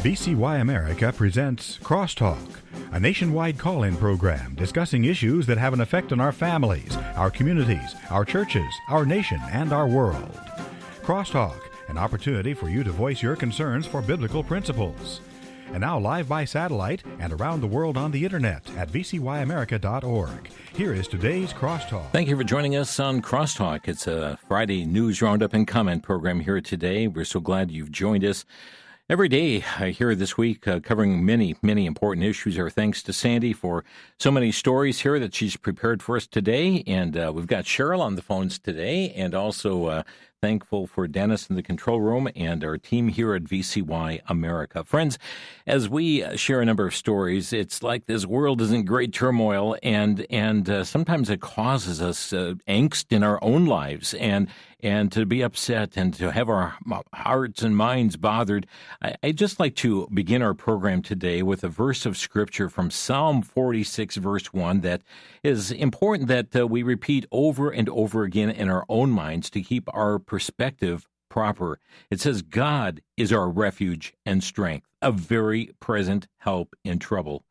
VCY America presents Crosstalk, a nationwide call-in program discussing issues that have an effect on our families, our communities, our churches, our nation, and our world. Crosstalk, an opportunity for you to voice your concerns for biblical principles. And now live by satellite and around the world on the internet at vcyamerica.org. Here is today's Crosstalk. Thank you for joining us on Crosstalk. It's a Friday news roundup and comment program here today. We're so glad you've joined us. Every day here this week, covering many, many important issues. Our thanks to Sandy for so many stories here that she's prepared for us today. And we've got Cheryl on the phones today, and also thankful for Dennis in the control room and our team here at VCY America. Friends, as we share a number of stories, it's like this world is in great turmoil, and sometimes it causes us angst in our own lives, and to be upset and to have our hearts and minds bothered. I'd just like to begin our program today with a verse of Scripture from Psalm 46, verse 1, that is important that we repeat over and over again in our own minds to keep our perspective proper. It says, God is our refuge and strength, a very present help in trouble.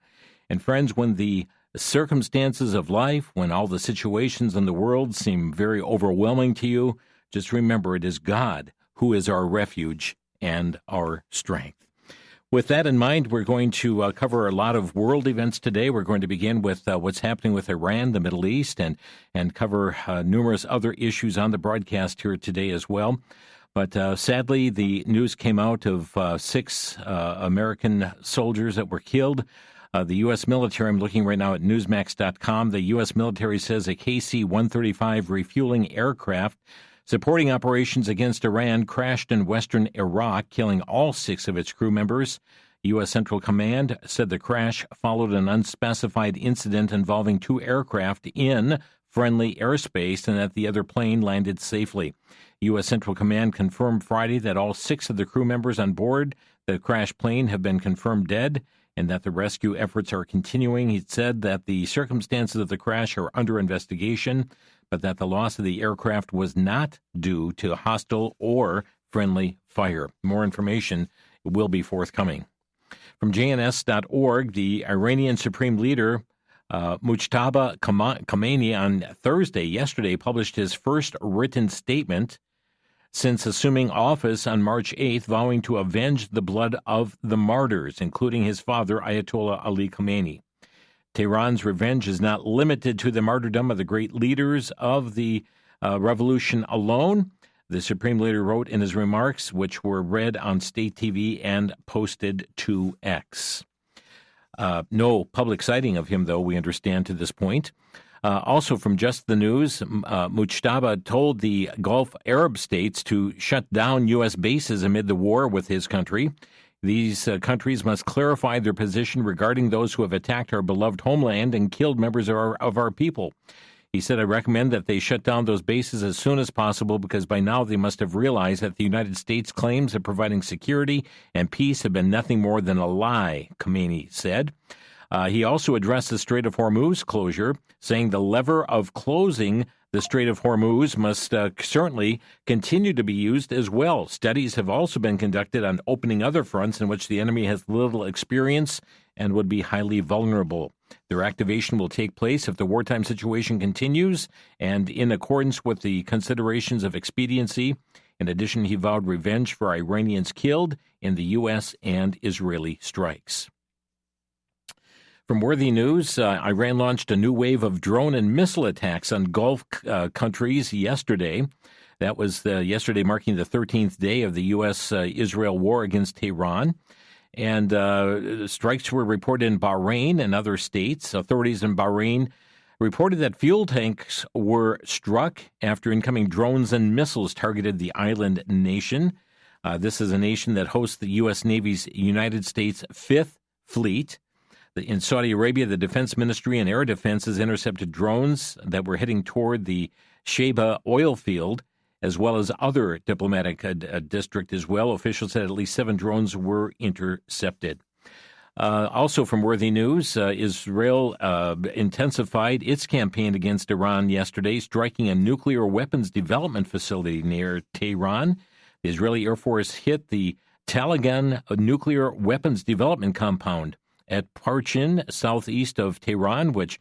And friends, when the circumstances of life, when all the situations in the world seem very overwhelming to you, just remember it is God who is our refuge and our strength. With that in mind, we're going to cover a lot of world events today. We're going to begin with what's happening with Iran, the Middle East, and cover numerous other issues on the broadcast here today as well. But sadly, the news came out of 6 American soldiers that were killed. The U.S. military, I'm looking right now at Newsmax.com, the U.S. military says a KC-135 refueling aircraft supporting operations against Iran crashed in western Iraq, killing all 6 of its crew members. U.S. Central Command said the crash followed an unspecified incident involving 2 aircraft in friendly airspace and that the other plane landed safely. U.S. Central Command confirmed Friday that all 6 of the crew members on board the crashed plane have been confirmed dead and that the rescue efforts are continuing. He said that the circumstances of the crash are under investigation, but that the loss of the aircraft was not due to hostile or friendly fire. More information will be forthcoming. From JNS.org, the Iranian Supreme Leader, Mojtaba Khamenei, on yesterday, published his first written statement since assuming office on March 8th, vowing to avenge the blood of the martyrs, including his father, Ayatollah Ali Khamenei. Tehran's revenge is not limited to the martyrdom of the great leaders of the revolution alone, the Supreme Leader wrote in his remarks, which were read on state TV and posted to X. No public sighting of him, though, we understand to this point. Also from Just the News, Mojtaba told the Gulf Arab states to shut down U.S. bases amid the war with his country. These countries must clarify their position regarding those who have attacked our beloved homeland and killed members of our people. He said, I recommend that they shut down those bases as soon as possible because by now they must have realized that the United States' claims of providing security and peace have been nothing more than a lie, Khamenei said. He also addressed the Strait of Hormuz closure, saying the lever of closing the Strait of Hormuz must certainly continue to be used as well. Studies have also been conducted on opening other fronts in which the enemy has little experience and would be highly vulnerable. Their activation will take place if the wartime situation continues and in accordance with the considerations of expediency. In addition, he vowed revenge for Iranians killed in the U.S. and Israeli strikes. From Worthy News, Iran launched a new wave of drone and missile attacks on Gulf countries yesterday. That was yesterday marking the 13th day of the U.S.-Israel war against Tehran. And strikes were reported in Bahrain and other states. Authorities in Bahrain reported that fuel tanks were struck after incoming drones and missiles targeted the island nation. This is a nation that hosts the U.S. Navy's United States Fifth Fleet. In Saudi Arabia, the Defense Ministry and Air Defense has intercepted drones that were heading toward the Sheba oil field, as well as other diplomatic district as well. Officials said at least 7 drones were intercepted. Also from Worthy News, Israel intensified its campaign against Iran yesterday, striking a nuclear weapons development facility near Tehran. The Israeli Air Force hit the Talagan nuclear weapons development compound at Parchin, southeast of Tehran, which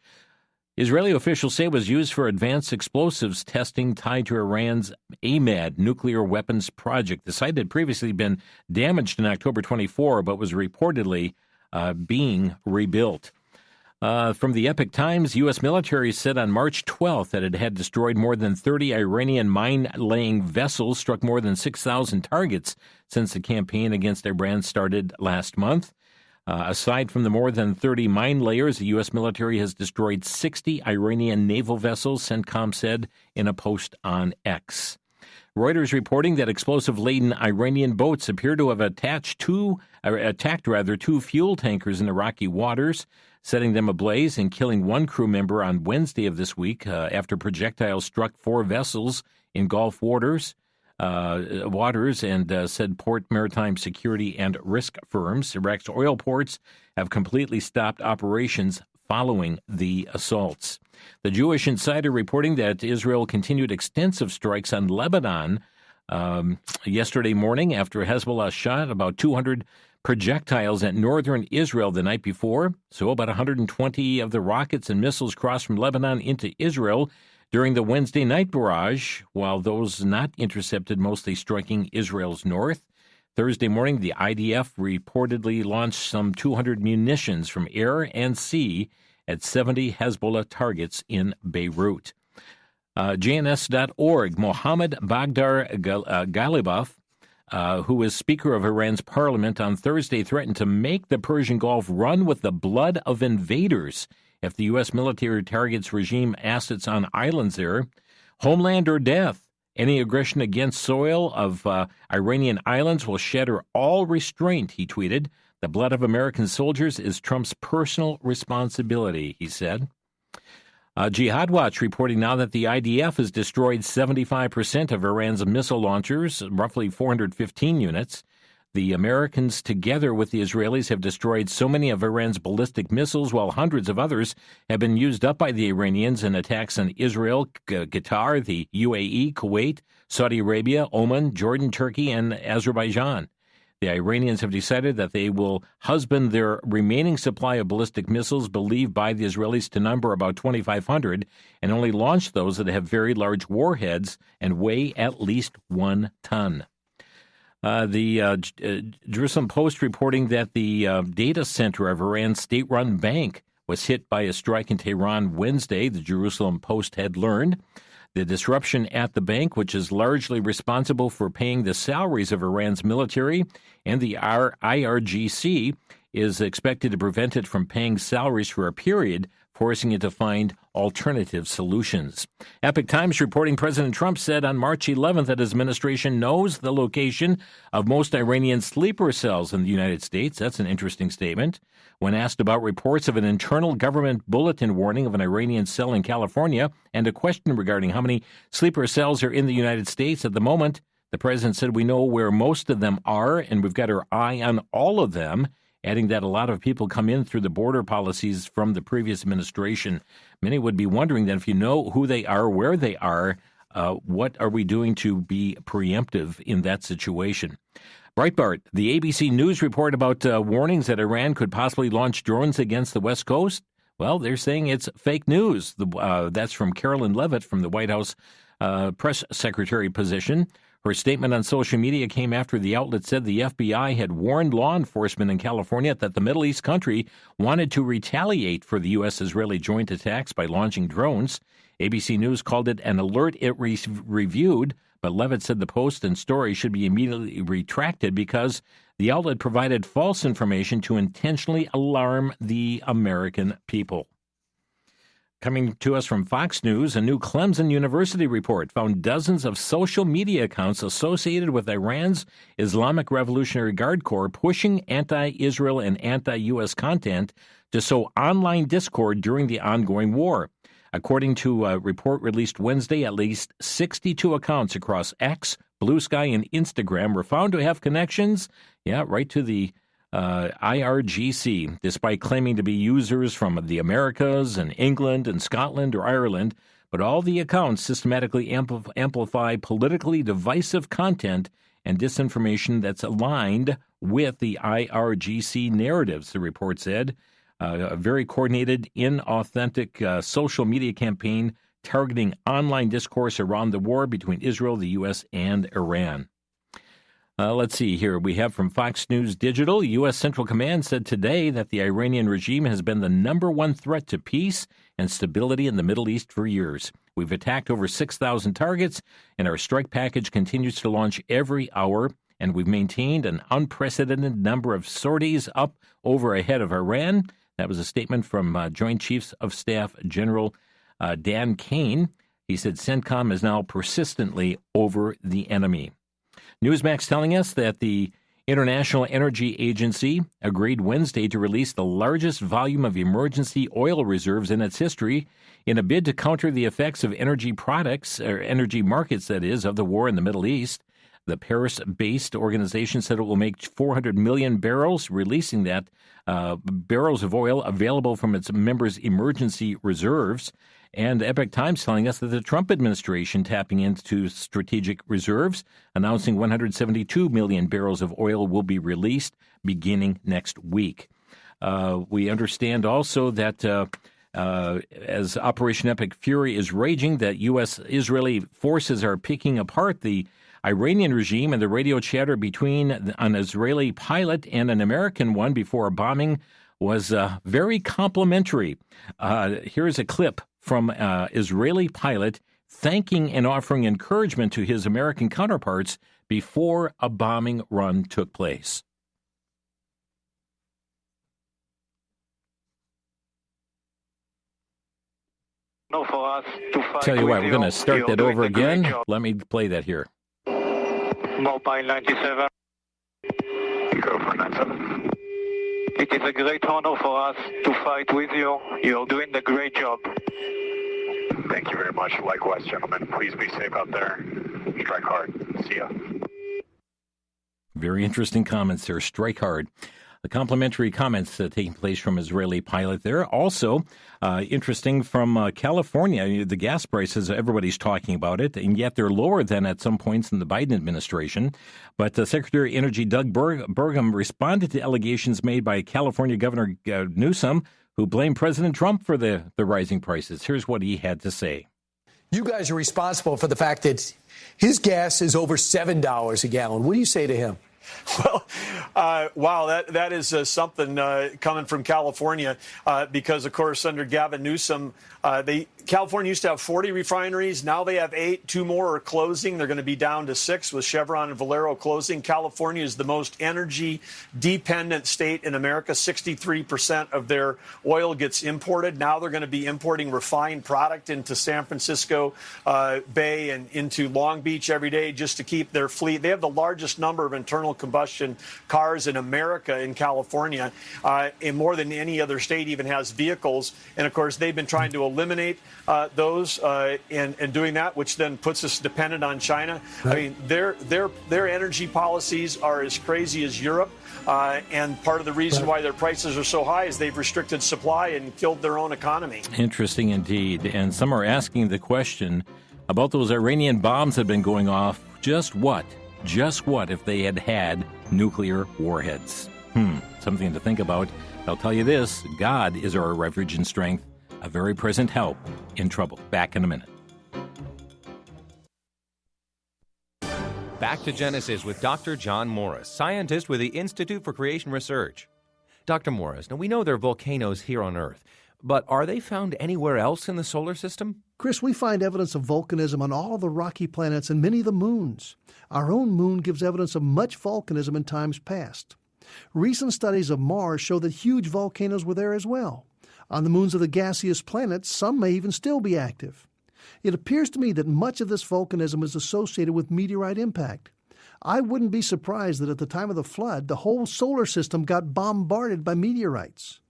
Israeli officials say was used for advanced explosives testing tied to Iran's AMAD nuclear weapons project. The site had previously been damaged in October 24, but was reportedly being rebuilt. From the Epoch Times, U.S. military said on March 12th that it had destroyed more than 30 Iranian mine-laying vessels, struck more than 6,000 targets since the campaign against Iran started last month. Aside from the more than 30 mine layers, the U.S. military has destroyed 60 Iranian naval vessels, CENTCOM said in a post on X. Reuters reporting that explosive-laden Iranian boats appear to have attacked two fuel tankers in Iraqi waters, setting them ablaze and killing one crew member on Wednesday of this week after projectiles struck four vessels in Gulf waters, said port maritime security and risk firms. Iraq's oil ports have completely stopped operations following the assaults. The Jewish Insider reporting that Israel continued extensive strikes on Lebanon yesterday morning after Hezbollah shot about 200 projectiles at northern Israel the night before. So about 120 of the rockets and missiles crossed from Lebanon into Israel during the Wednesday night barrage, while those not intercepted mostly striking Israel's north. Thursday morning, the IDF reportedly launched some 200 munitions from air and sea at 70 Hezbollah targets in Beirut. JNS.org, Mohammad Bagher Ghalibaf, who is Speaker of Iran's parliament, on Thursday threatened to make the Persian Gulf run with the blood of invaders if the U.S. military targets regime assets on islands there. Homeland or death. Any aggression against soil of Iranian islands will shatter all restraint, he tweeted. The blood of American soldiers is Trump's personal responsibility, he said. Jihad Watch reporting now that the IDF has destroyed 75% of Iran's missile launchers, roughly 415 units. The Americans, together with the Israelis, have destroyed so many of Iran's ballistic missiles, while hundreds of others have been used up by the Iranians in attacks on Israel, Qatar, the UAE, Kuwait, Saudi Arabia, Oman, Jordan, Turkey, and Azerbaijan. The Iranians have decided that they will husband their remaining supply of ballistic missiles, believed by the Israelis to number about 2,500, and only launch those that have very large warheads and weigh at least 1 ton. The Jerusalem Post reporting that the data center of Iran's state-run bank was hit by a strike in Tehran Wednesday, the Jerusalem Post had learned. The disruption at the bank, which is largely responsible for paying the salaries of Iran's military and the IRGC, is expected to prevent it from paying salaries for a period, forcing it to find alternative solutions. Epoch Times reporting President Trump said on March 11th that his administration knows the location of most Iranian sleeper cells in the United States. That's an interesting statement. When asked about reports of an internal government bulletin warning of an Iranian cell in California and a question regarding how many sleeper cells are in the United States at the moment, the president said, "We know where most of them are, and we've got our eye on all of them," adding that a lot of people come in through the border policies from the previous administration. Many would be wondering then, if you know who they are, where they are, what are we doing to be preemptive in that situation? Breitbart, the ABC News report about warnings that Iran could possibly launch drones against the West Coast. Well, they're saying it's fake news. That's from Carolyn Leavitt from the White House press secretary position. Her statement on social media came after the outlet said the FBI had warned law enforcement in California that the Middle East country wanted to retaliate for the U.S.-Israeli joint attacks by launching drones. ABC News called it an alert it reviewed, but Leavitt said the post and story should be immediately retracted because the outlet provided false information to intentionally alarm the American people. Coming to us from Fox News, a new Clemson University report found dozens of social media accounts associated with Iran's Islamic Revolutionary Guard Corps pushing anti-Israel and anti-U.S. content to sow online discord during the ongoing war. According to a report released Wednesday, at least 62 accounts across X, Blue Sky, and Instagram were found to have connections, right to the IRGC, despite claiming to be users from the Americas and England and Scotland or Ireland. But all the accounts systematically amplify politically divisive content and disinformation that's aligned with the IRGC narratives, the report said. A very coordinated, inauthentic social media campaign targeting online discourse around the war between Israel, the U.S., and Iran. Let's see here. We have from Fox News Digital, U.S. Central Command said today that the Iranian regime has been the number one threat to peace and stability in the Middle East for years. We've attacked over 6,000 targets, and our strike package continues to launch every hour, and we've maintained an unprecedented number of sorties up over ahead of Iran. That was a statement from Joint Chiefs of Staff General Dan Kane. He said CENTCOM is now persistently over the enemy. Newsmax telling us that the International Energy Agency agreed Wednesday to release the largest volume of emergency oil reserves in its history in a bid to counter the effects of energy products, or energy markets, that is, of the war in the Middle East. The Paris-based organization said it will make 400 million barrels, releasing that barrels of oil available from its members' emergency reserves. And Epoch Times telling us that the Trump administration tapping into strategic reserves, announcing 172 million barrels of oil will be released beginning next week. We understand also that as Operation Epic Fury is raging, that U.S.-Israeli forces are picking apart the Iranian regime, and the radio chatter between an Israeli pilot and an American one before a bombing was very complimentary. Here's a clip from an Israeli pilot thanking and offering encouragement to his American counterparts before a bombing run took place. No, for us to fight. Tell you what, we're going to start that over again. Let me play that here. Mobile 97. Go for 97. It is a great honor for us to fight with you. You're doing a great job. Thank you very much. Likewise, gentlemen. Please be safe out there. Strike hard. See ya. Very interesting comments there. Strike hard. The complimentary comments taking place from Israeli pilot there. Also interesting from California, the gas prices, everybody's talking about it, and yet they're lower than at some points in the Biden administration. But Secretary of Energy Doug Burgum responded to allegations made by California Governor Newsom, who blamed President Trump for the rising prices. Here's what he had to say. You guys are responsible for the fact that his gas is over $7 a gallon. What do you say to him? Well, wow, that is something coming from California because, of course, under Gavin Newsom, California used to have 40 refineries. Now they have 8. 2 more are closing. They're going to be down to 6 with Chevron and Valero closing. California is the most energy-dependent state in America. 63% of their oil gets imported. Now they're going to be importing refined product into San Francisco Bay and into Long Beach every day just to keep their fleet. They have the largest number of internal combustion cars in America in California, and more than any other state even has vehicles. And, of course, they've been trying to eliminate those and doing that, which then puts us dependent on China. Right. I mean, their energy policies are as crazy as Europe. And part of the reason why their prices are so high is they've restricted supply and killed their own economy. Interesting indeed. And some are asking the question about those Iranian bombs that have been going off. Just what if they had nuclear warheads? Something to think about. I'll tell you this, God is our refuge and strength, a very present help in trouble. Back in a minute. Back to Genesis with Dr. John Morris, scientist with the Institute for Creation Research. Dr. Morris, now we know there are volcanoes here on Earth, but are they found anywhere else in the solar system? Chris, we find evidence of volcanism on all of the rocky planets and many of the moons. Our own moon gives evidence of much volcanism in times past. Recent studies of Mars show that huge volcanoes were there as well. On the moons of the gaseous planets, some may even still be active. It appears to me that much of this volcanism is associated with meteorite impact. I wouldn't be surprised that at the time of the flood, the whole solar system got bombarded by meteorites.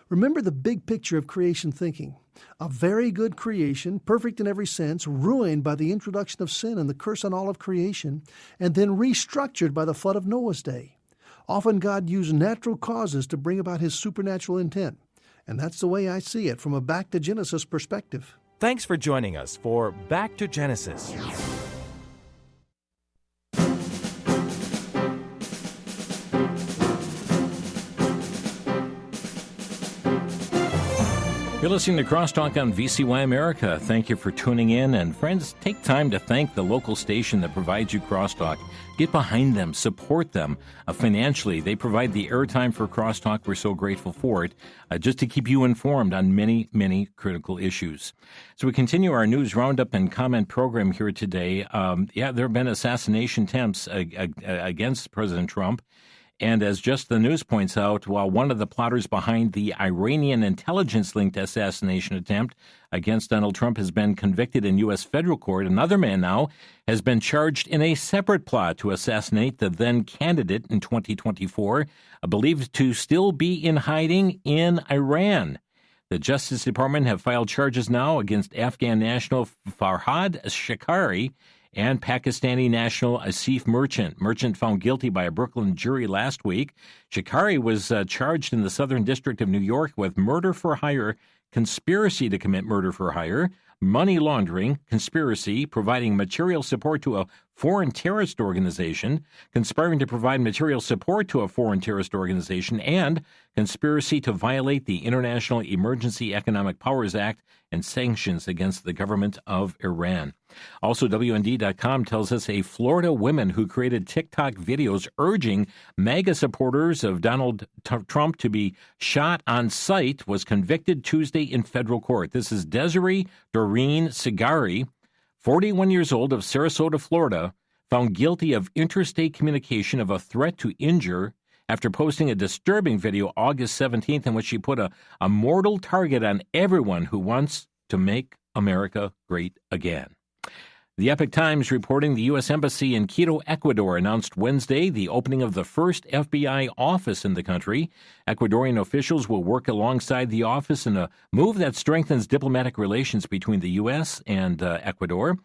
Remember the big picture of creation thinking. A very good creation, perfect in every sense, ruined by the introduction of sin and the curse on all of creation, and then restructured by the flood of Noah's day. Often God used natural causes to bring about his supernatural intent. And that's the way I see it from a Back to Genesis perspective. Thanks for joining us for Back to Genesis. You're listening to Crosstalk on VCY America. Thank you for tuning in. And friends, take time to thank the local station that provides you Crosstalk. Get behind them, support them financially. They provide the airtime for Crosstalk. We're so grateful for it, just to keep you informed on many, many critical issues. So we continue our news roundup and comment program here today. There have been assassination attempts against President Trump. And as just the news points out, while one of the plotters behind the Iranian intelligence-linked assassination attempt against Donald Trump has been convicted in U.S. federal court, another man now has been charged in a separate plot to assassinate the then candidate in 2024, believed to still be in hiding in Iran. The Justice Department have filed charges now against Afghan national Farhad Shakari and Pakistani national Asif Merchant found guilty by a Brooklyn jury last week. Shakari was charged in the Southern District of New York with murder for hire, conspiracy to commit murder for hire, money laundering, conspiracy, providing material support to a foreign terrorist organization, conspiring to provide material support to a foreign terrorist organization, and conspiracy to violate the International Emergency Economic Powers Act and sanctions against the government of Iran. Also, WND.com tells us a Florida woman who created TikTok videos urging MAGA supporters of Donald Trump to be shot on sight was convicted Tuesday in federal court. This is Desiree Doreen Sigari, 41 years old, of Sarasota, Florida, found guilty of interstate communication of a threat to injure after posting a disturbing video August 17th in which she put a mortal target on everyone who wants to make America great again. The Epoch Times reporting the U.S. Embassy in Quito, Ecuador, announced Wednesday the opening of the first FBI office in the country. Ecuadorian officials will work alongside the office in a move that strengthens diplomatic relations between the U.S. and Ecuador,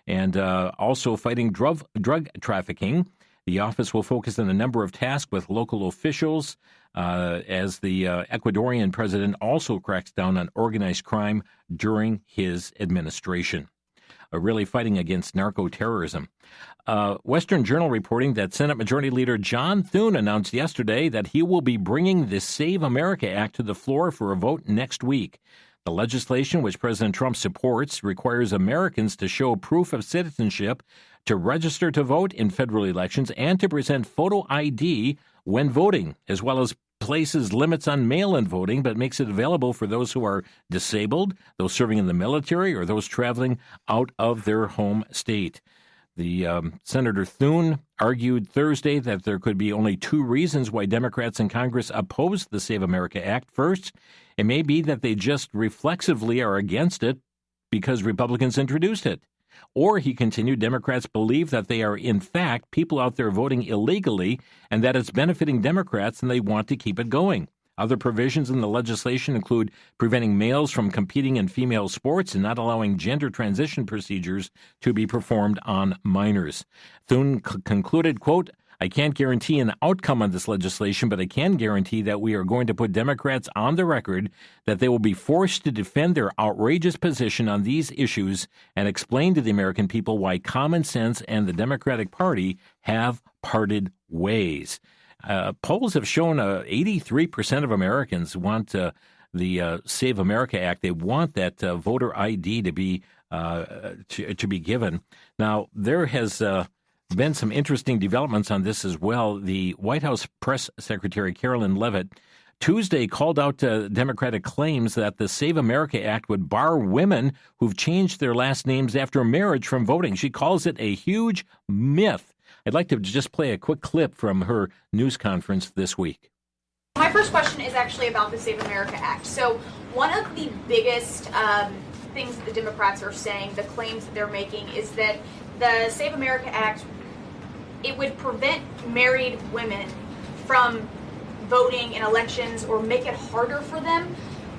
and also fighting drug trafficking. The office will focus on a number of tasks with local officials as the Ecuadorian president also cracks down on organized crime during his administration. Really fighting against narco-terrorism. Western Journal reporting that Senate Majority Leader John Thune announced yesterday that he will be bringing the Save America Act to the floor for a vote next week. The legislation, which President Trump supports, requires Americans to show proof of citizenship, to register to vote in federal elections, and to present photo ID when voting, as well as places limits on mail-in voting, but makes it available for those who are disabled, those serving in the military, or those traveling out of their home state. The Senator Thune argued Thursday that there could be only two reasons why Democrats in Congress oppose the Save America Act. First, it may be that they just reflexively are against it because Republicans introduced it. Or, he continued, Democrats believe that they are, in fact, people out there voting illegally and that it's benefiting Democrats and they want to keep it going. Other provisions in the legislation include preventing males from competing in female sports and not allowing gender transition procedures to be performed on minors. Thune concluded, quote, I can't guarantee an outcome on this legislation, but I can guarantee that we are going to put Democrats on the record that they will be forced to defend their outrageous position on these issues and explain to the American people why common sense and the Democratic Party have parted ways. Polls have shown 83% of Americans want the Save America Act. They want that voter ID to be given. Now, there has been some interesting developments on this as well. The White House Press Secretary Carolyn Leavitt Tuesday called out Democratic claims that the Save America Act would bar women who've changed their last names after marriage from voting. She calls it a huge myth. I'd like to just play a quick clip from her news conference this week. My first question is actually about the Save America Act. So one of the biggest things that the Democrats are saying, the claims that they're making, is that the Save America Act, it would prevent married women from voting in elections or make it harder for them.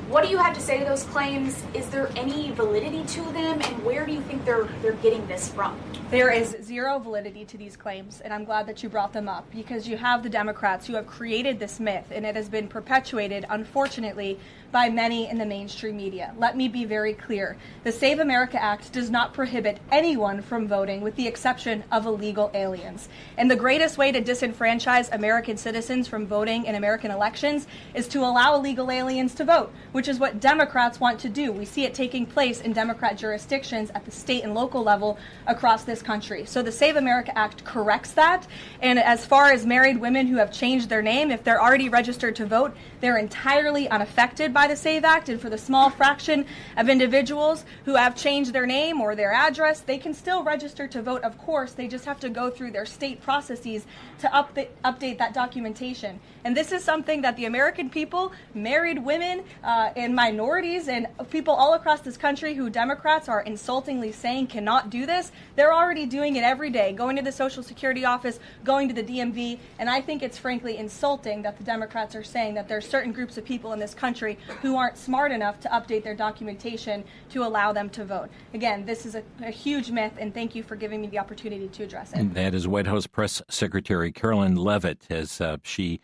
What do you have to say to those claims? Is there any validity to them, and where do you think they're getting this from? There is zero validity to these claims, and I'm glad that you brought them up, because you have the Democrats who have created this myth, and it has been perpetuated, unfortunately, by many in the mainstream media. Let me be very clear. The Save America Act does not prohibit anyone from voting with the exception of illegal aliens. And the greatest way to disenfranchise American citizens from voting in American elections is to allow illegal aliens to vote, which is what Democrats want to do. We see it taking place in Democrat jurisdictions at the state and local level across this country. So the Save America Act corrects that. And as far as married women who have changed their name, if they're already registered to vote, they're entirely unaffected by the SAVE Act. And for the small fraction of individuals who have changed their name or their address, they can still register to vote, of course. They just have to go through their state processes to update that documentation. And this is something that the American people, married women, and minorities, and people all across this country who Democrats are insultingly saying cannot do this, they're already doing it every day, going to the Social Security office, going to the DMV, and I think it's frankly insulting that the Democrats are saying that there's certain groups of people in this country who aren't smart enough to update their documentation to allow them to vote. Again, this is a huge myth, and thank you for giving me the opportunity to address it. And that is White House Press Secretary Carolyn Leavitt as she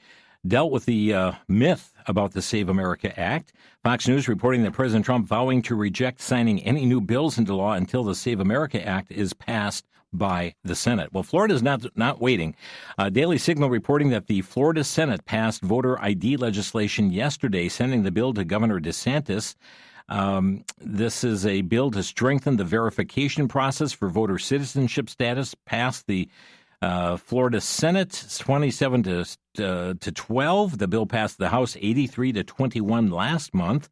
dealt with the myth about the Save America Act. Fox News reporting that President Trump vowing to reject signing any new bills into law until the Save America Act is passed by the Senate. Well, Florida is not waiting. Daily Signal reporting that the Florida Senate passed voter ID legislation yesterday, sending the bill to Governor DeSantis. This is a bill to strengthen the verification process for voter citizenship status. Passed the Florida Senate 27 to 12. The bill passed the House 83 to 21 last month.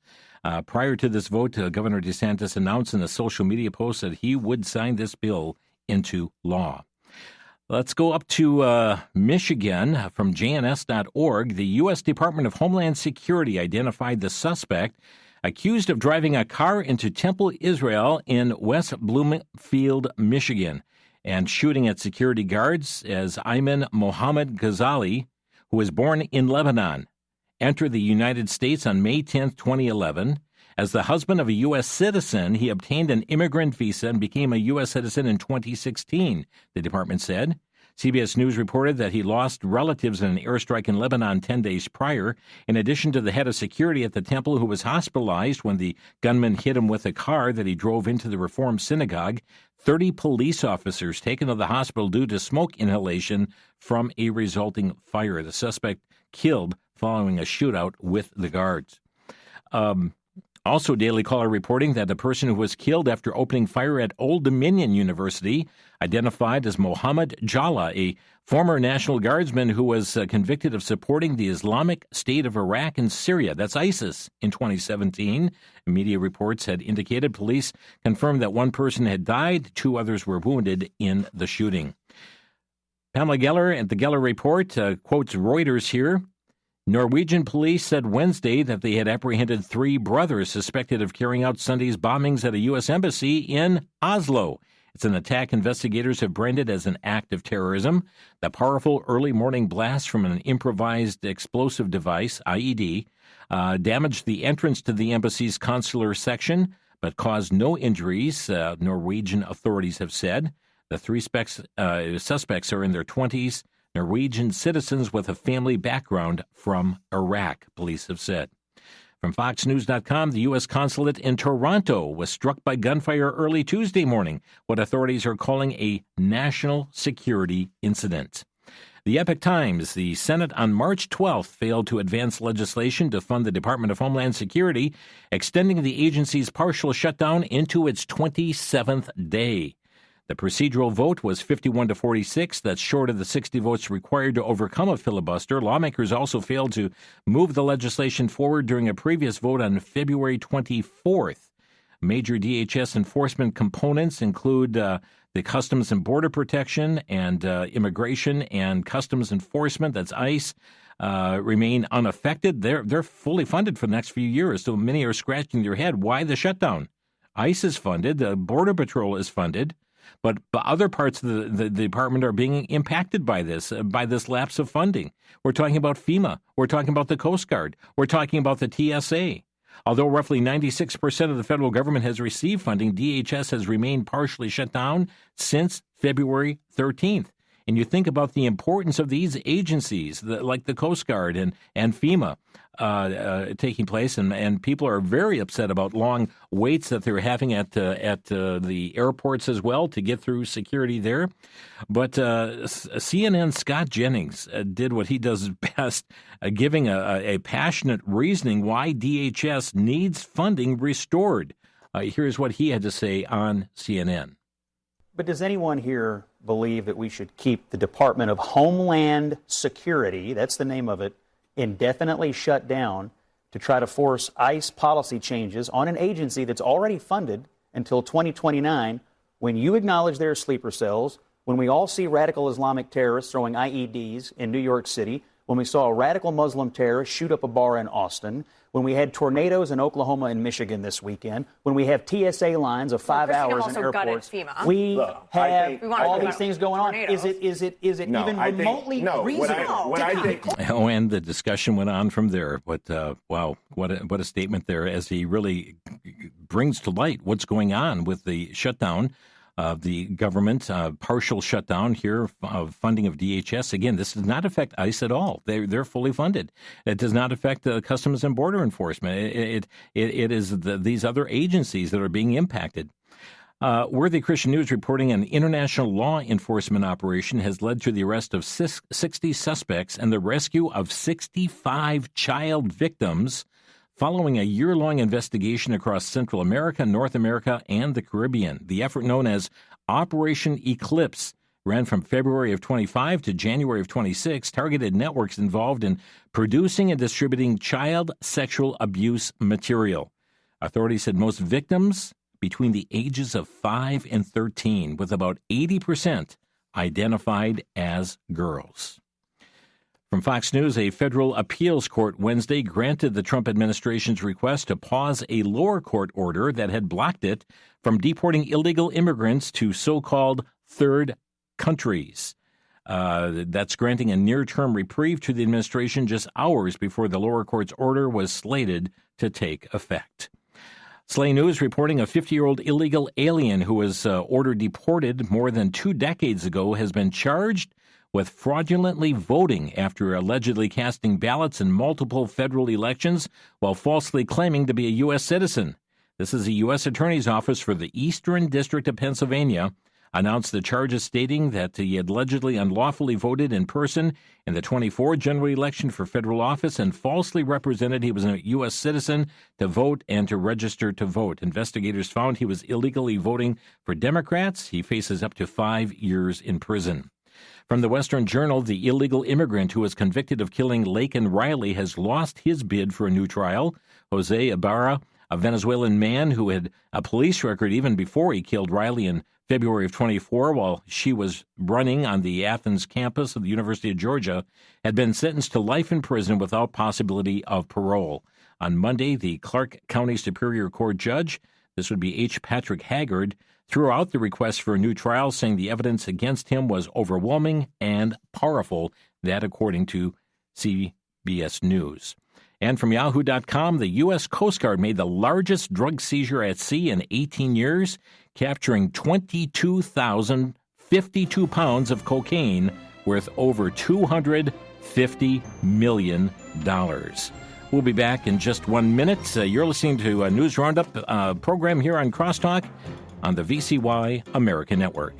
Prior to this vote, Governor DeSantis announced in a social media post that he would sign this bill into law. Let's go up to Michigan from JNS.org. The U.S. Department of Homeland Security identified the suspect accused of driving a car into Temple, Israel in West Bloomfield, Michigan, and shooting at security guards as Ayman Mohammad Ghazali, who was born in Lebanon, entered the United States on May 10, 2011. As the husband of a U.S. citizen, he obtained an immigrant visa and became a U.S. citizen in 2016, the department said. CBS News reported that he lost relatives in an airstrike in Lebanon 10 days prior, in addition to the head of security at the temple who was hospitalized when the gunman hit him with a car that he drove into the Reform Synagogue. 30 police officers taken to the hospital due to smoke inhalation from a resulting fire. The suspect killed following a shootout with the guards. Also, Daily Caller reporting that the person who was killed after opening fire at Old Dominion University, identified as Mohammed Jalla, a former National Guardsman who was convicted of supporting the Islamic State of Iraq and Syria, that's ISIS, in 2017. Media reports had indicated police confirmed that one person had died, 2 others were wounded in the shooting. Pamela Geller at the Geller Report quotes Reuters here. Norwegian police said Wednesday that they had apprehended 3 brothers suspected of carrying out Sunday's bombings at a U.S. embassy in Oslo. It's an attack investigators have branded as an act of terrorism. The powerful early morning blast from an improvised explosive device, IED, damaged the entrance to the embassy's consular section, but caused no injuries, Norwegian authorities have said. The 3 suspects are in their 20s. Norwegian citizens with a family background from Iraq, police have said. From FoxNews.com, the U.S. consulate in Toronto was struck by gunfire early Tuesday morning, what authorities are calling a national security incident. The Epoch Times, the Senate on March 12th failed to advance legislation to fund the Department of Homeland Security, extending the agency's partial shutdown into its 27th day. The procedural vote was 51 to 46. That's short of the 60 votes required to overcome a filibuster. Lawmakers also failed to move the legislation forward during a previous vote on February 24th. Major DHS enforcement components include the Customs and Border Protection and Immigration and Customs Enforcement, that's ICE, remain unaffected. They're fully funded for the next few years, so many are scratching their head. Why the shutdown? ICE is funded. The Border Patrol is funded. But other parts of the department are being impacted by this lapse of funding. We're talking about FEMA. We're talking about the Coast Guard. We're talking about the TSA. Although roughly 96% of the federal government has received funding, DHS has remained partially shut down since February 13th. and you think about the importance of these agencies, like the Coast Guard and FEMA, taking place, and people are very upset about long waits that they're having at the airports as well to get through security there. But CNN's Scott Jennings did what he does best, giving a passionate reasoning why DHS needs funding restored. Here's what he had to say on CNN. But does anyone here believe that we should keep the Department of Homeland Security, that's the name of it, indefinitely shut down to try to force ICE policy changes on an agency that's already funded until 2029, when you acknowledge there are sleeper cells, when we all see radical Islamic terrorists throwing IEDs in New York City, when we saw a radical Muslim terrorist shoot up a bar in Austin, when we had tornadoes in Oklahoma and Michigan this weekend, when we have TSA lines of 5 hours in airports, we have all these things going on. Is it even remotely reasonable? Oh, and the discussion went on from there. But wow, what a statement there, as he really brings to light what's going on with the shutdown of the government, partial shutdown here of funding of DHS. Again, this does not affect ICE at all. They're fully funded. It does not affect Customs and Border Enforcement. It is these other agencies that are being impacted. Worthy Christian News reporting an international law enforcement operation has led to the arrest of 60 suspects and the rescue of 65 child victims following a year-long investigation across Central America, North America, and the Caribbean. The effort, known as Operation Eclipse, ran from February of 25 to January of 26, targeted networks involved in producing and distributing child sexual abuse material. Authorities said most victims between the ages of 5 and 13, with about 80% identified as girls. From Fox News, a federal appeals court Wednesday granted the Trump administration's request to pause a lower court order that had blocked it from deporting illegal immigrants to so-called third countries. That's granting a near-term reprieve to the administration just hours before the lower court's order was slated to take effect. Slay News reporting a 50-year-old illegal alien who was ordered deported more than 2 decades ago has been charged with fraudulently voting after allegedly casting ballots in multiple federal elections while falsely claiming to be a U.S. citizen. This is the U.S. Attorney's Office for the Eastern District of Pennsylvania announced the charges, stating that he had allegedly unlawfully voted in person in the 24 general election for federal office and falsely represented he was a U.S. citizen to vote and to register to vote. Investigators found he was illegally voting for Democrats. He faces up to 5 years in prison. From the Western Journal, the illegal immigrant who was convicted of killing Laken Riley has lost his bid for a new trial. Jose Ibarra, a Venezuelan man who had a police record even before he killed Riley in February of 24 while she was running on the Athens campus of the University of Georgia, had been sentenced to life in prison without possibility of parole. On Monday, the Clark County Superior Court judge, this would be H. Patrick Haggard, threw out the request for a new trial, saying the evidence against him was overwhelming and powerful, that according to CBS News. And from Yahoo.com, the U.S. Coast Guard made the largest drug seizure at sea in 18 years, capturing 22,052 pounds of cocaine worth over $250 million. We'll be back in just 1 minute. You're listening to a News Roundup program here on Crosstalk on the VCY America Network.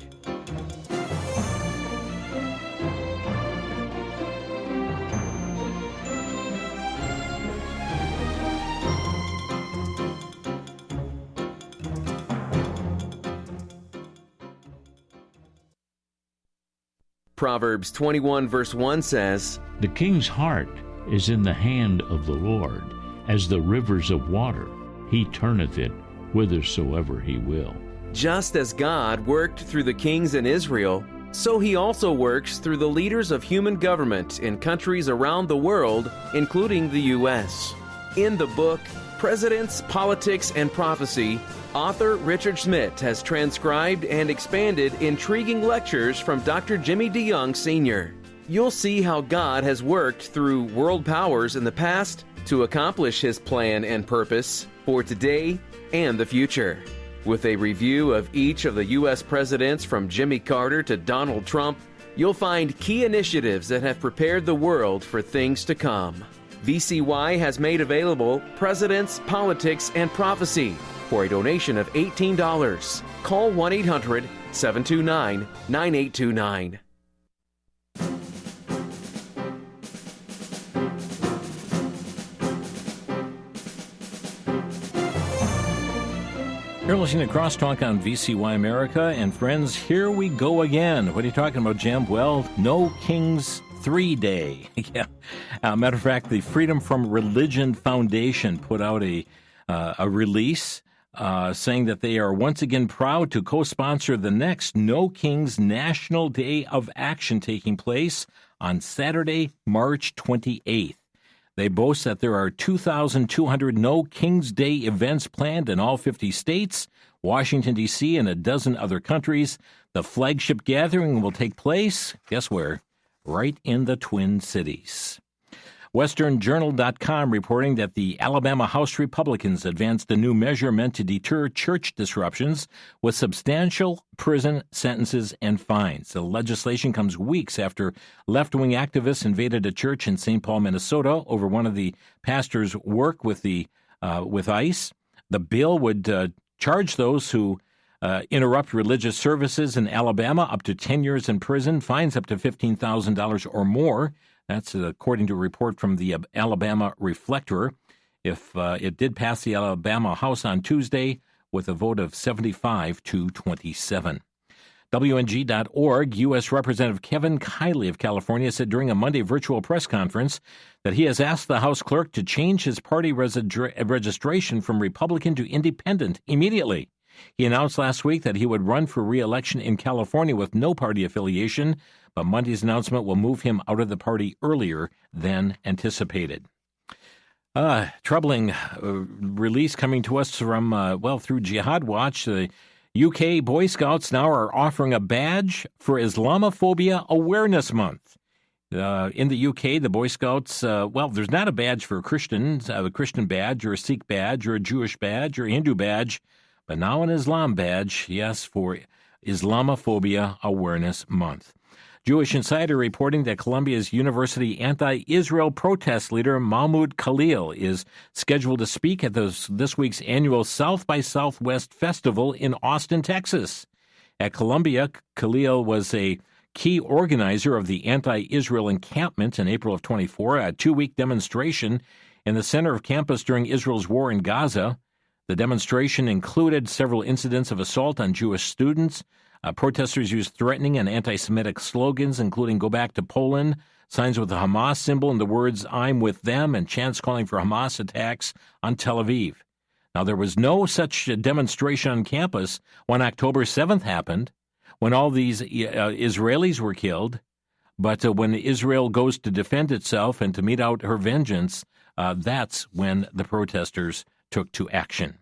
Proverbs 21 verse 1 says, "The king's heart is in the hand of the Lord, as the rivers of water. He turneth it whithersoever he will." Just as God worked through the kings in Israel, so he also works through the leaders of human government in countries around the world, including the U.S. In the book, Presidents, Politics, and Prophecy, author Richard Schmidt has transcribed and expanded intriguing lectures from Dr. Jimmy DeYoung Sr. You'll see how God has worked through world powers in the past to accomplish his plan and purpose for today and the future. With a review of each of the U.S. presidents from Jimmy Carter to Donald Trump, You'll find key initiatives that have prepared the world for things to come. VCY has made available Presidents, Politics, and Prophecy for a donation of $18. Call 1-800-729-9829. You're listening to Crosstalk on VCY America, and friends, here we go again. What are you talking about, Jim? Well, No Kings 3 Day. Yeah. Matter of fact, the Freedom from Religion Foundation put out a release saying that they are once again proud to co-sponsor the next No Kings National Day of Action taking place on Saturday, March 28th. They boast that there are 2,200 No Kings Day events planned in all 50 states, Washington, D.C., and a dozen other countries. The flagship gathering will take place, guess where? Right in the Twin Cities. WesternJournal.com reporting that the Alabama House Republicans advanced a new measure meant to deter church disruptions with substantial prison sentences and fines. The legislation comes weeks after left-wing activists invaded a church in St. Paul, Minnesota, over one of the pastor's work with ICE. The bill would charge those who interrupt religious services in Alabama up to 10 years in prison, fines up to $15,000 or more. That's according to a report from the Alabama Reflector. If it did pass the Alabama House on Tuesday with a vote of 75 to 27. WNG.org, U.S. Representative Kevin Kiley of California said during a Monday virtual press conference that he has asked the House clerk to change his party registration from Republican to Independent immediately. He announced last week that he would run for re-election in California with no party affiliation, but Monday's announcement will move him out of the party earlier than anticipated. Troubling release coming to us from, through Jihad Watch. The UK Boy Scouts now are offering a badge for Islamophobia Awareness Month. In the UK, the Boy Scouts, there's not a badge for Christians, a Christian badge or a Sikh badge or a Jewish badge or a Hindu badge, but now an Islam badge, yes, for Islamophobia Awareness Month. Jewish Insider reporting that Columbia's University anti-Israel protest leader Mahmoud Khalil is scheduled to speak at this week's annual South by Southwest Festival in Austin, Texas. At Columbia, Khalil was a key organizer of the anti-Israel encampment in April of 24, a 2-week demonstration in the center of campus during Israel's war in Gaza. The demonstration included several incidents of assault on Jewish students. Protesters used threatening and anti-Semitic slogans, including "Go back to Poland," signs with the Hamas symbol and the words "I'm with them," and chants calling for Hamas attacks on Tel Aviv. Now, there was no such demonstration on campus when October 7th happened, when all these Israelis were killed. But when Israel goes to defend itself and to mete out her vengeance, that's when the protesters took to action.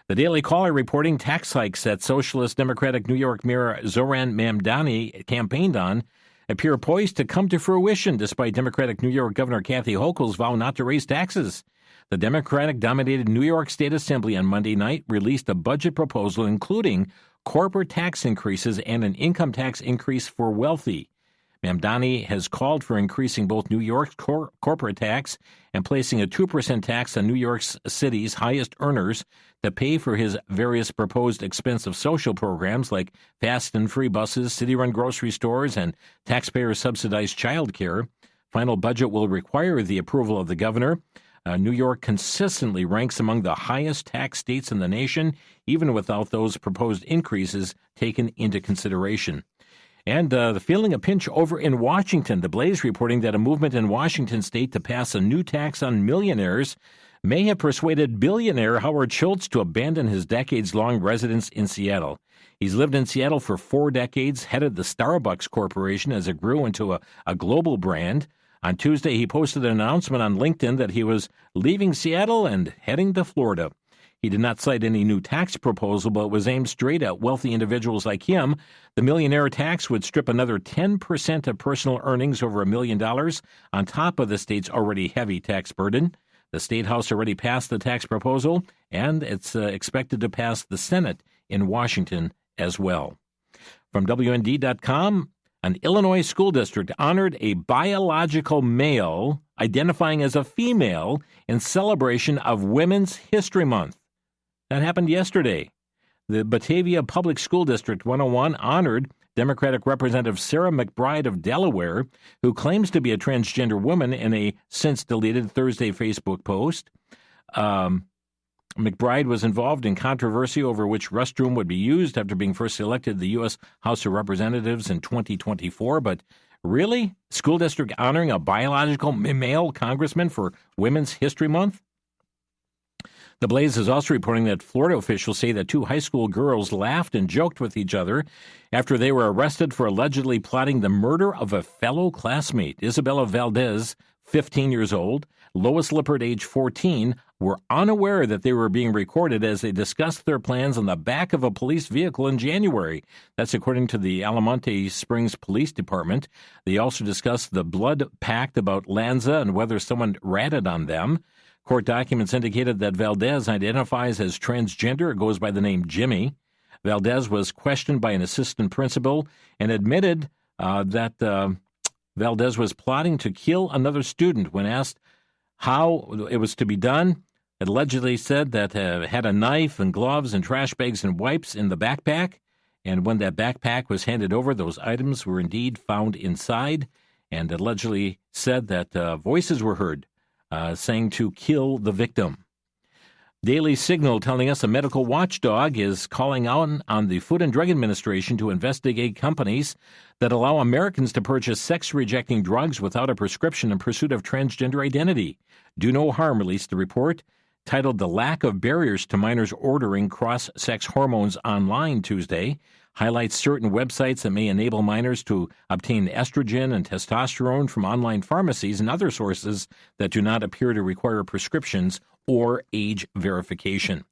The Daily Caller reporting tax hikes that Socialist Democratic New York Mayor Zoran Mamdani campaigned on appear poised to come to fruition despite Democratic New York Governor Kathy Hochul's vow not to raise taxes. The Democratic-dominated New York State Assembly on Monday night released a budget proposal including corporate tax increases and an income tax increase for wealthy. Mamdani has called for increasing both New York's corporate tax and placing a 2% tax on New York City's highest earners to pay for his various proposed expensive social programs like fast and free buses, city-run grocery stores, and taxpayer-subsidized child care. Final budget will require the approval of the governor. New York consistently ranks among the highest tax states in the nation, even without those proposed increases taken into consideration. And the feeling a pinch over in Washington. The Blaze reporting that a movement in Washington state to pass a new tax on millionaires may have persuaded billionaire Howard Schultz to abandon his decades-long residence in Seattle. He's lived in Seattle for 4 decades, headed the Starbucks Corporation as it grew into a global brand. On Tuesday, he posted an announcement on LinkedIn that he was leaving Seattle and heading to Florida. He did not cite any new tax proposal, but was aimed straight at wealthy individuals like him. The millionaire tax would strip another 10% of personal earnings over $1 million on top of the state's already heavy tax burden. The State House already passed the tax proposal, and it's expected to pass the Senate in Washington as well. From WND.com, An Illinois school district honored a biological male identifying as a female in celebration of Women's History Month. That happened yesterday. The Batavia Public School District 101 honored Democratic Representative Sarah McBride of Delaware, who claims to be a transgender woman, in a since-deleted Thursday Facebook post. McBride was involved in controversy over which restroom would be used after being first elected to the U.S. House of Representatives in 2024. But really? School district honoring a biological male congressman for Women's History Month? The Blaze is also reporting that Florida officials say that two high school girls laughed and joked with each other after they were arrested for allegedly plotting the murder of a fellow classmate. Isabella Valdez, 15 years old, Lois Lippert, age 14, were unaware that they were being recorded as they discussed their plans on the back of a police vehicle in January. That's according to the Almonte Springs Police Department. They also discussed the blood pact about Lanza and whether someone ratted on them. Court documents indicated that Valdez identifies as transgender, goes by the name Jimmy. Valdez was questioned by an assistant principal and admitted that Valdez was plotting to kill another student. When asked how it was to be done, it allegedly said that had a knife and gloves and trash bags and wipes in the backpack. And when that backpack was handed over, those items were indeed found inside, and allegedly said that voices were heard saying to kill the victim. Daily Signal telling us a medical watchdog is calling out on the Food and Drug Administration to investigate companies that allow Americans to purchase sex-rejecting drugs without a prescription in pursuit of transgender identity. Do No Harm released the report titled The Lack of Barriers to Minors Ordering Cross-Sex Hormones Online Tuesday, highlights certain websites that may enable minors to obtain estrogen and testosterone from online pharmacies and other sources that do not appear to require prescriptions or age verification.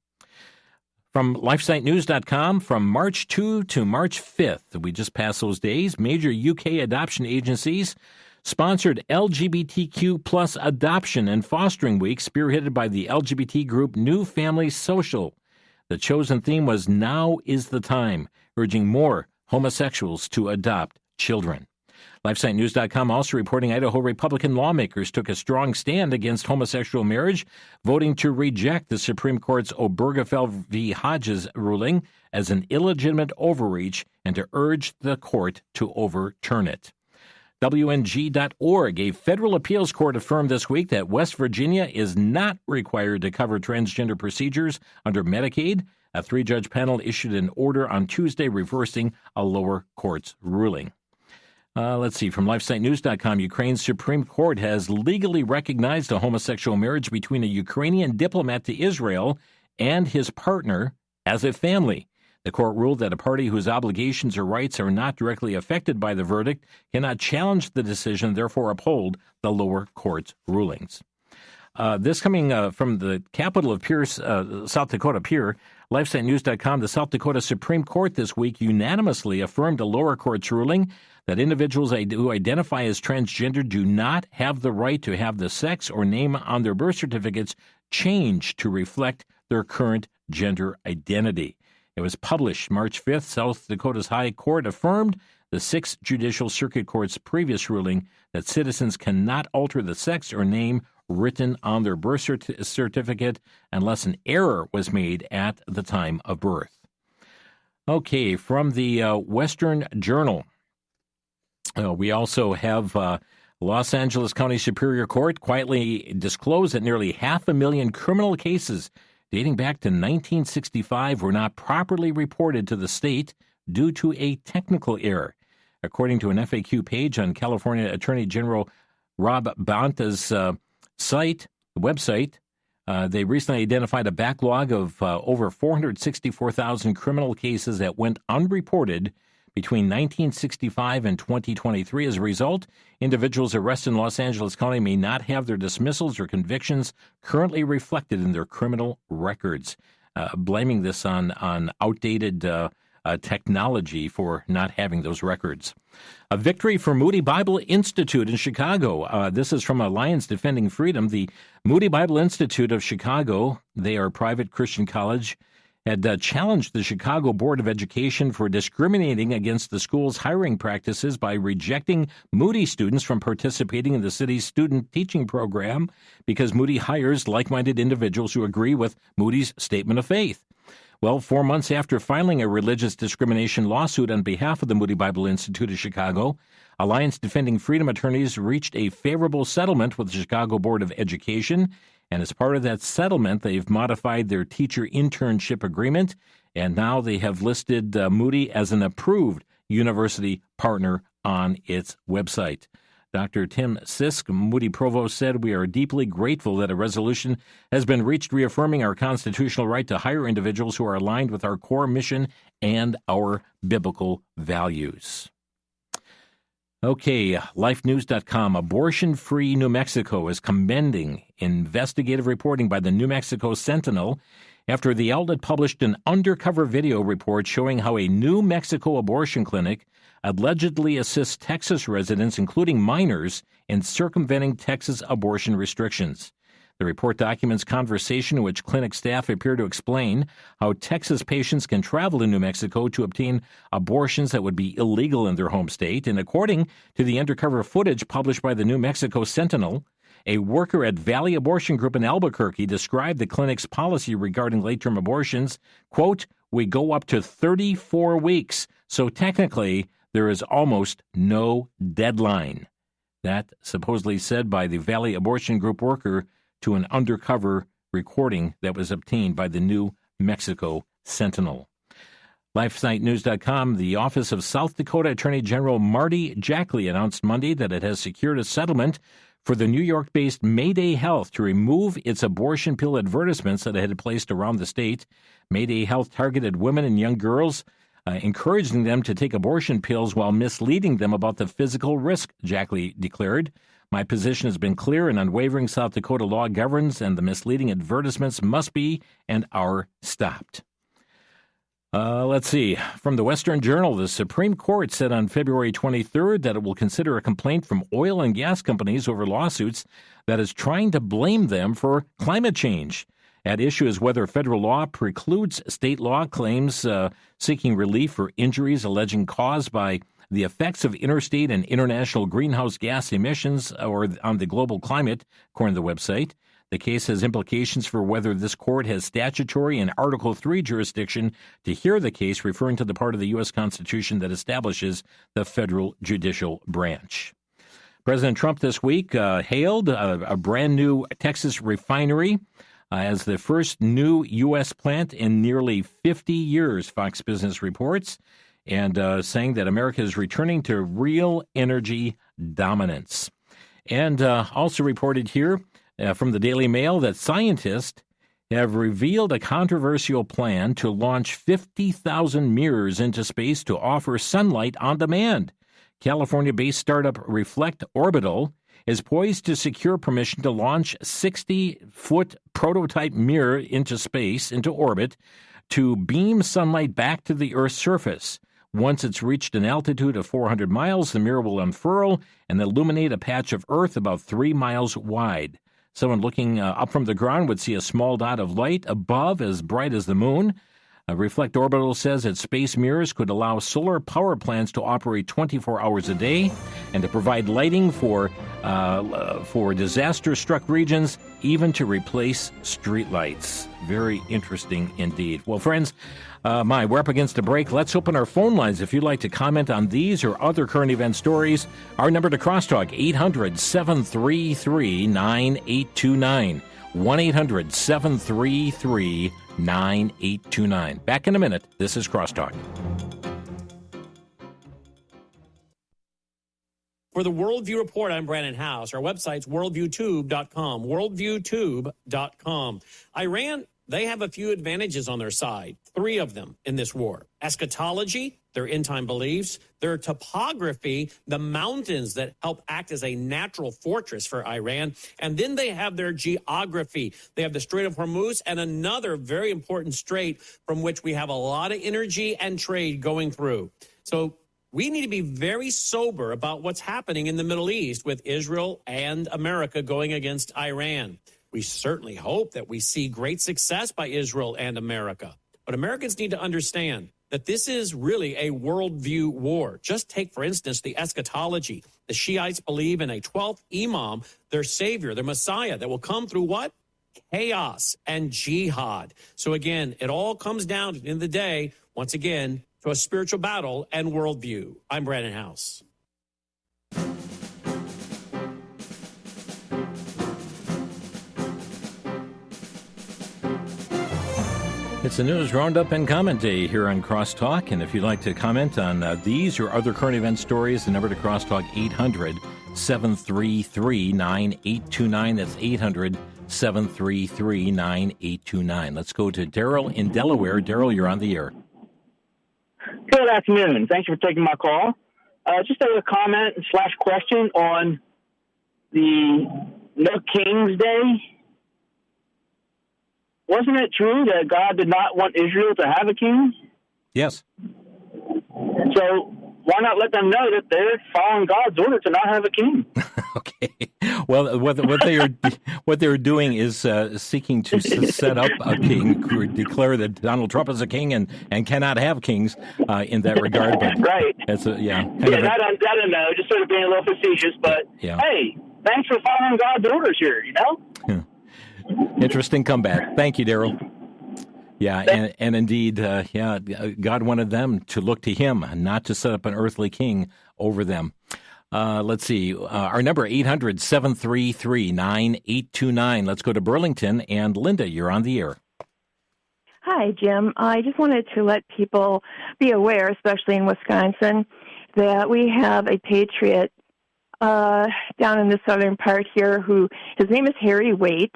From LifeSiteNews.com, from March 2 to March 5th, we just passed those days, major UK adoption agencies sponsored LGBTQ plus adoption and fostering week, spearheaded by the LGBT group New Family Social. The chosen theme was Now is the Time, urging more homosexuals to adopt children. LifeSiteNews.com also reporting Idaho Republican lawmakers took a strong stand against homosexual marriage, voting to reject the Supreme Court's Obergefell v. Hodges ruling as an illegitimate overreach and to urge the court to overturn it. WNG.org, a federal appeals court affirmed this week that West Virginia is not required to cover transgender procedures under Medicaid. A three-judge panel issued an order on Tuesday reversing a lower court's ruling. Let's see, from LifeSiteNews.com, Ukraine's Supreme Court has legally recognized a homosexual marriage between a Ukrainian diplomat to Israel and his partner as a family. The court ruled that a party whose obligations or rights are not directly affected by the verdict cannot challenge the decision, therefore uphold the lower court's rulings. This coming from the capital of Pierce, South Dakota, Pierre, LifeSiteNews.com, the South Dakota Supreme Court this week unanimously affirmed a lower court's ruling that individuals who identify as transgender do not have the right to have the sex or name on their birth certificates changed to reflect their current gender identity. It was published March 5th. South Dakota's High Court affirmed the 6th Judicial Circuit Court's previous ruling that citizens cannot alter the sex or name written on their birth certificate unless an error was made at the time of birth. Okay, from the Western Journal, we also have Los Angeles County Superior Court quietly disclosed that nearly 500,000 criminal cases dating back to 1965 were not properly reported to the state due to a technical error. According to an FAQ page on California Attorney General Rob Bonta's website, they recently identified a backlog of over 464,000 criminal cases that went unreported between 1965 and 2023. As a result, individuals arrested in Los Angeles County may not have their dismissals or convictions currently reflected in their criminal records, blaming this on outdated technology for not having those records. A victory for Moody Bible Institute in Chicago. This is from Alliance Defending Freedom. The Moody Bible Institute of Chicago, they are a private Christian college, had challenged the Chicago Board of Education for discriminating against the school's hiring practices by rejecting Moody students from participating in the city's student teaching program because Moody hires like-minded individuals who agree with Moody's statement of faith. Well, 4 months after filing a religious discrimination lawsuit on behalf of the Moody Bible Institute of Chicago, Alliance Defending Freedom attorneys reached a favorable settlement with the Chicago Board of Education. And as part of that settlement, they've modified their teacher internship agreement, and now they have listed Moody as an approved university partner on its website. Dr. Tim Sisk, Moody Provost, said, "We are deeply grateful that a resolution has been reached reaffirming our constitutional right to hire individuals who are aligned with our core mission and our biblical values." Okay, lifenews.com. Abortion-free New Mexico is commending investigative reporting by the New Mexico Sentinel after the outlet published an undercover video report showing how a New Mexico abortion clinic allegedly assists Texas residents, including minors, in circumventing Texas abortion restrictions. The report documents conversation in which clinic staff appear to explain how Texas patients can travel to New Mexico to obtain abortions that would be illegal in their home state. And according to the undercover footage published by the New Mexico Sentinel, a worker at Valley Abortion Group in Albuquerque described the clinic's policy regarding late-term abortions. Quote, "We go up to 34 weeks, so technically there is almost no deadline." That supposedly said by the Valley Abortion Group worker to an undercover recording that was obtained by the New Mexico Sentinel. LifeSiteNews.com, the Office of South Dakota Attorney General Marty Jackley announced Monday that it has secured a settlement for the New York-based Mayday Health to remove its abortion pill advertisements that it had placed around the state. Mayday Health targeted women and young girls, encouraging them to take abortion pills while misleading them about the physical risk, Jackley declared. "My position has been clear and unwavering. South Dakota law governs, and the misleading advertisements must be and are stopped." Let's see. From the Western Journal, the Supreme Court said on February 23rd that it will consider a complaint from oil and gas companies over lawsuits that is trying to blame them for climate change. At issue is whether federal law precludes state law claims seeking relief for injuries alleging caused by the effects of interstate and international greenhouse gas emissions or on the global climate, according to the website. The case has implications for whether this court has statutory and Article III jurisdiction to hear the case, referring to the part of the U.S. Constitution that establishes the federal judicial branch. President Trump this week hailed a brand new Texas refinery as the first new U.S. plant in nearly 50 years, Fox Business reports, and saying that America is returning to real energy dominance. And also reported here from the Daily Mail that scientists have revealed a controversial plan to launch 50,000 mirrors into space to offer sunlight on demand. California-based startup Reflect Orbital is poised to secure permission to launch 60-foot prototype mirror into space, into orbit, to beam sunlight back to the Earth's surface. Once it's reached an altitude of 400 miles, the mirror will unfurl and illuminate a patch of Earth about 3 miles wide. Someone looking up from the ground would see a small dot of light above as bright as the moon. Reflect Orbital says its space mirrors could allow solar power plants to operate 24 hours a day and to provide lighting for disaster-struck regions, even to replace streetlights. Very interesting indeed. Well, friends, we're up against a break. Let's open our phone lines if you'd like to comment on these or other current event stories. Our number to Crosstalk, 800-733-9829. 1-800-733-9829. Back in a minute. This is Crosstalk. For the Worldview Report, I'm Brandon House. Our website's worldviewtube.com. Worldviewtube.com. Iran, they have a few advantages on their side. 3 of them in this war. Eschatology, their end-time beliefs, their topography, the mountains that help act as a natural fortress for Iran, and then they have their geography. They have the Strait of Hormuz and another very important strait from which we have a lot of energy and trade going through. So we need to be very sober about what's happening in the Middle East with Israel and America going against Iran. We certainly hope that we see great success by Israel and America. But Americans need to understand that this is really a worldview war. Just take, for instance, the eschatology. The Shiites believe in a 12th imam, their savior, their Messiah, that will come through what? Chaos and jihad. So again, it all comes down, at the end of the day, once again, to a spiritual battle and worldview. I'm Brandon House. It's the News Roundup and Comment Day here on Crosstalk. And if you'd like to comment on these or other current event stories, the number to Crosstalk, 800-733-9829. That's 800-733-9829. Let's go to Daryl in Delaware. Daryl, you're on the air. Good afternoon. Thank you for taking my call. Just a comment / question on the No King's Day. Wasn't it true that God did not want Israel to have a king? Yes. So why not let them know that they're following God's order to not have a king? Okay. Well, what they're doing is seeking to set up a king, declare that Donald Trump is a king and cannot have kings in that regard. But right. That's I don't know. Just sort of being a little facetious, but hey, thanks for following God's orders here. Yeah. Interesting comeback. Thank you, Daryl. Yeah, and indeed, God wanted them to look to Him, not to set up an earthly king over them. Let's see. Our number, 800-733-9829. Let's go to Burlington. And Linda, you're on the air. Hi, Jim. I just wanted to let people be aware, especially in Wisconsin, that we have a patriot down in the southern part here his name is Harry Waite.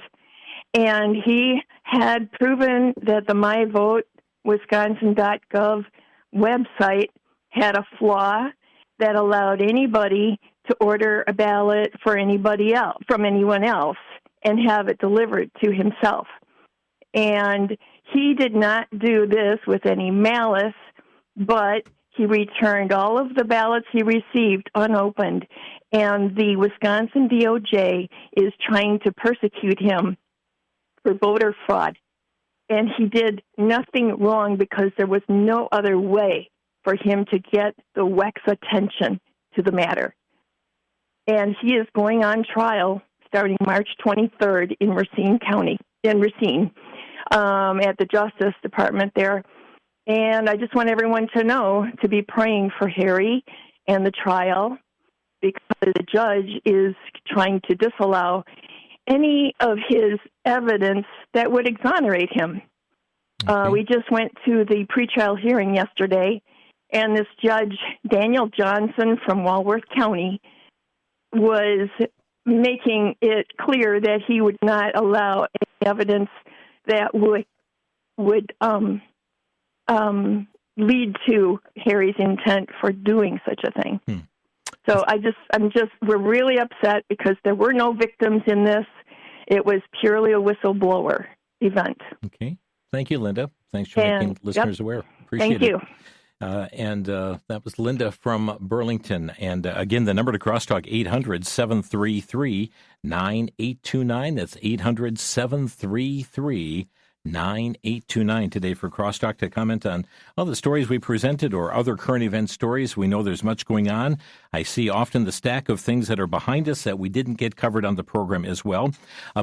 And he had proven that the myvotewisconsin.gov website had a flaw that allowed anybody to order a ballot for anybody else, from anyone else, and have it delivered to himself. And he did not do this with any malice, but he returned all of the ballots he received unopened. And the Wisconsin DOJ is trying to persecute him for voter fraud. And he did nothing wrong because there was no other way for him to get the WEC's attention to the matter. And he is going on trial starting March 23rd in Racine County, at the Justice Department there. And I just want everyone to know to be praying for Harry and the trial, because the judge is trying to disallow any of his evidence that would exonerate him. Okay. We just went to the pretrial hearing yesterday, and this judge, Daniel Johnson from Walworth County, was making it clear that he would not allow any evidence that would lead to Harry's intent for doing such a thing. So we're really upset because there were no victims in this. It was purely a whistleblower event. Okay. Thank you, Linda. Thanks for making listeners aware. Appreciate it. Thank you. And that was Linda from Burlington. And again, the number to Crosstalk, 800-733-9829. That's 800-733-9829. 9829 today for Crosstalk to comment on all the stories we presented or other current event stories. We know there's much going on. I see often the stack of things that are behind us that we didn't get covered on the program as well.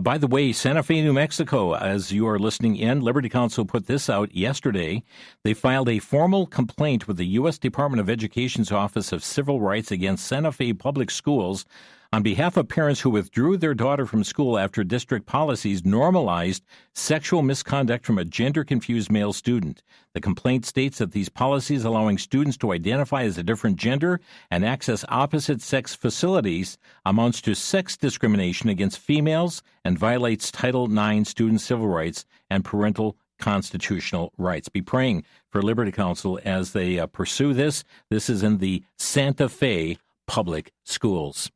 By the way, Santa Fe, New Mexico, as you are listening in, Liberty Counsel put this out yesterday. They filed a formal complaint with the U.S. Department of Education's Office of Civil Rights against Santa Fe Public Schools on behalf of parents who withdrew their daughter from school after district policies normalized sexual misconduct from a gender-confused male student. The complaint states that these policies allowing students to identify as a different gender and access opposite-sex facilities amounts to sex discrimination against females and violates Title IX student civil rights and parental constitutional rights. Be praying for Liberty Counsel as they pursue this. This is in the Santa Fe Public Schools.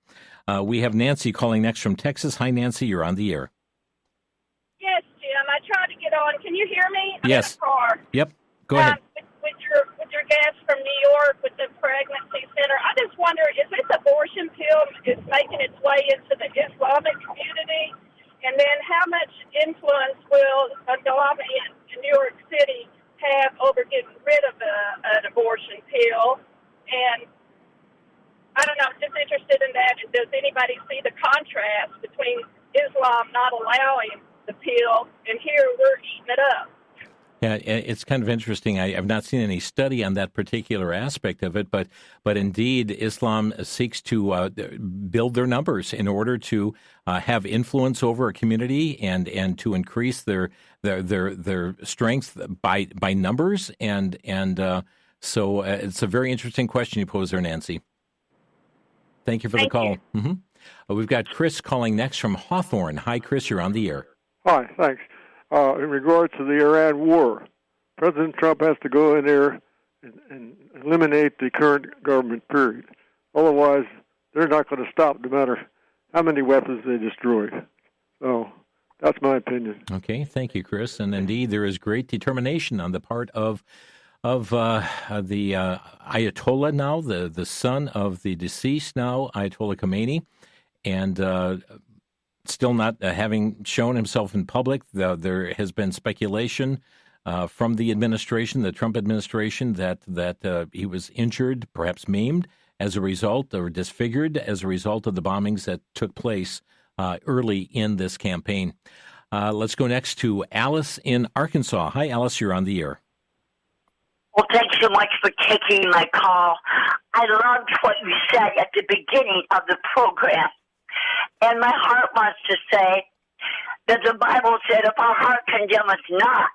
We have Nancy calling next from Texas. Hi, Nancy. You're on the air. Yes, Jim. I tried to get on. Can you hear me? Yes. I'm in a car. Yep. Go ahead. With your guest from New York with the pregnancy center, I just wonder, is this abortion pill is making its way into the Islamic community? And then how much influence will Ghalibaf in New York City have over getting rid of an abortion pill. And I don't know, I'm just interested in that. Does anybody see the contrast between Islam not allowing the pill and here we're eating it up? Yeah, it's kind of interesting. I've not seen any study on that particular aspect of it, but indeed, Islam seeks to build their numbers in order to have influence over a community and to increase their strength by numbers. So it's a very interesting question you pose there, Nancy. Thank you for the call. Mm-hmm. We've got Chris calling next from Hawthorne. Hi, Chris. You're on the air. Hi, thanks. In regards to the Iran war, President Trump has to go in there and eliminate the current government, period. Otherwise, they're not going to stop no matter how many weapons they destroy. So that's my opinion. Okay, thank you, Chris. And indeed, there is great determination on the part of the Ayatollah now, the son of the deceased now, Ayatollah Khamenei, and still not having shown himself in public. There has been speculation from the administration, the Trump administration, that he was injured, perhaps maimed, as a result, or disfigured as a result of the bombings that took place early in this campaign. Let's go next to Alice in Arkansas. Hi, Alice, you're on the air. Well, thanks so much for taking my call. I loved what you said at the beginning of the program. And my heart wants to say that the Bible said, if our heart condemn us not,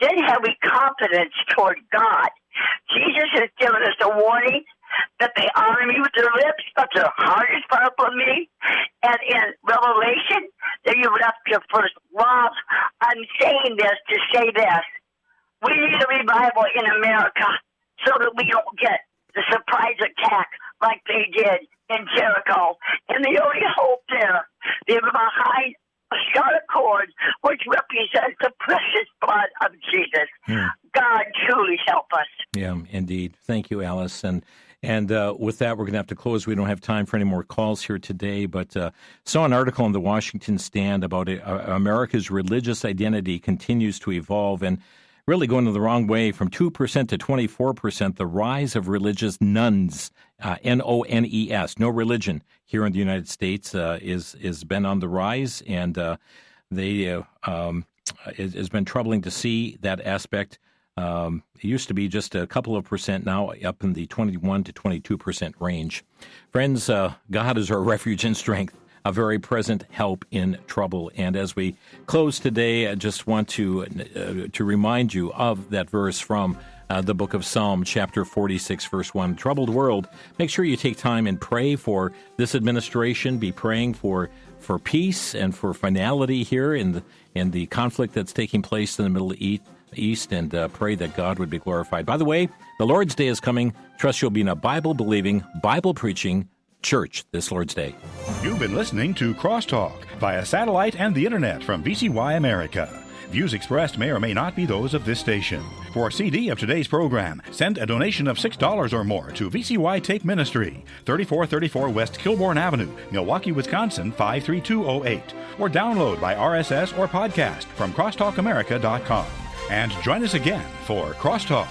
then have we confidence toward God. Jesus has given us a warning that they honor me with their lips, but their heart is far from me. And in Revelation, that you left your first love. I'm saying this to say this. We need a revival in America so that we don't get the surprise attack like they did in Jericho. And the only hope there is behind a scarlet cord, which represents the precious blood of Jesus. God truly help us. Yeah, indeed. Thank you, Alice. And with that, we're going to have to close. We don't have time for any more calls here today, but saw an article in the Washington Stand about America's religious identity continues to evolve and really going the wrong way from 2% to 24%, the rise of religious nuns, N-O-N-E-S, no religion here in the United States is been on the rise, and it has been troubling to see that aspect. It used to be just a couple of percent, now up in the 21 to 22% range. Friends, God is our refuge and strength, a very present help in trouble. And as we close today, I just want to remind you of that verse from the book of Psalm, chapter 46, verse 1. Troubled world, make sure you take time and pray for this administration. Be praying for peace and for finality here in the conflict that's taking place in the Middle East, and pray that God would be glorified. By the way, the Lord's Day is coming. Trust you'll be in a Bible-believing, Bible-preaching church this Lord's Day. You've been listening to Crosstalk via satellite and the internet from VCY America. Views expressed may or may not be those of this station. For a CD of today's program, send a donation of $6 or more to VCY Take Ministry, 3434 West Kilbourne Avenue, Milwaukee, Wisconsin, 53208, or download by RSS or podcast from crosstalkamerica.com. And join us again for Crosstalk.